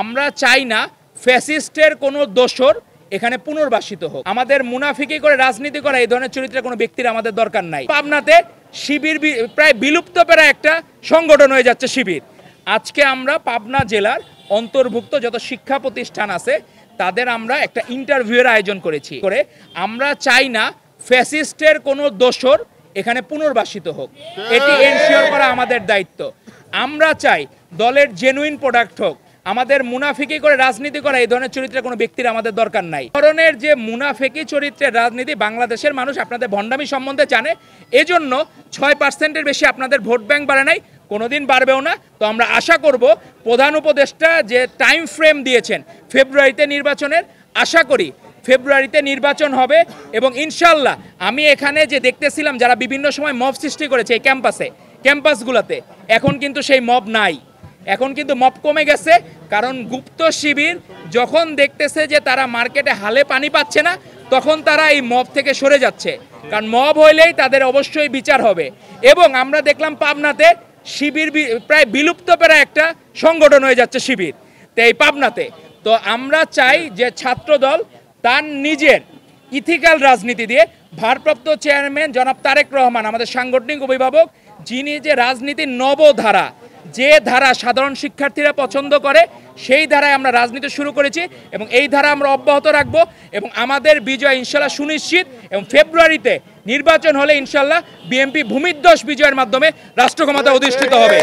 আমরা চাই না ফ্যাসিস্টের কোনো দোসর এখানে পুনর্বাসিত হোক। আমাদের মুনাফিকি করে রাজনীতি করা এই ধরনের চরিত্রের কোনো ব্যক্তির আমাদের দরকার নাই। পাবনাতে শিবির প্রায় বিলুপ্ত প্রায় একটা সংগঠন হয়ে যাচ্ছে শিবির। আজকে আমরা পাবনা জেলার অন্তর্ভুক্ত যত শিক্ষা প্রতিষ্ঠান আছে তাদের আমরা একটা ইন্টারভিউয়ের আয়োজন করেছি। আমরা চাই না ফ্যাসিস্টের কোনো দোসর এখানে পুনর্বাসিত হোক, এটি এনশিওর করা আমাদের দায়িত্ব। আমরা চাই দলের জেনুইন প্রোডাক্ট হোক। আমাদের মুনাফিকি করে রাজনীতি করা এই ধরনের চরিত্রের কোনো ব্যক্তির আমাদের দরকার নাই। ধরনের যে মুনাফিকি চরিত্রের রাজনীতি বাংলাদেশের মানুষ আপনাদের ভণ্ডামি সম্বন্ধে জানে, এজন্য 6%-এর বেশি আপনাদের ভোট ব্যাংক বাড়ে নাই, কোনোদিন বাড়বেও না। তো আমরা আশা করব প্রধান উপদেষ্টা যে টাইম ফ্রেম দিয়েছেন ফেব্রুয়ারিতে নির্বাচনের, আশা করি ফেব্রুয়ারিতে নির্বাচন হবে এবং ইনশাল্লাহ আমি এখানে যে দেখতেছিলাম যারা বিভিন্ন সময় মব সৃষ্টি করেছে এই ক্যাম্পাসগুলোতে, এখন কিন্তু সেই মব নাই, এখন কিন্তু মব কমে গেছে। কারণ গুপ্ত শিবির যখন দেখতেছে যে তারা মার্কেটে হালে পানি পাচ্ছে না, তখন তারা এই মব থেকে সরে যাচ্ছে। কারণ মব হইলেই তাদের অবশ্যই বিচার হবে। এবং আমরা দেখলাম পাবনাতে শিবির প্রায় বিলুপ্ত প্রায় একটা সংগঠন হয়ে যাচ্ছে শিবির তো এই পাবনাতে। তো আমরা চাই যে ছাত্রদল তার নিজের ইথিক্যাল রাজনীতি দিয়ে ভারপ্রাপ্ত চেয়ারম্যান জনাব তারেক রহমান, আমাদের সাংগঠনিক অভিভাবক, যিনি যে রাজনীতির নবধারা, যে ধারা সাধারণ শিক্ষার্থীরা পছন্দ করে সেই ধারায় আমরা রাজনীতি শুরু করেছি এবং এই ধারা আমরা অব্যাহত রাখব এবং আমাদের বিজয় ইনশাল্লাহ সুনিশ্চিত। এবং ফেব্রুয়ারিতে নির্বাচন হলে ইনশাল্লাহ বিএনপি ভূমিধ্বস বিজয়ের মাধ্যমে রাষ্ট্র ক্ষমতা অধিষ্ঠিত হবে।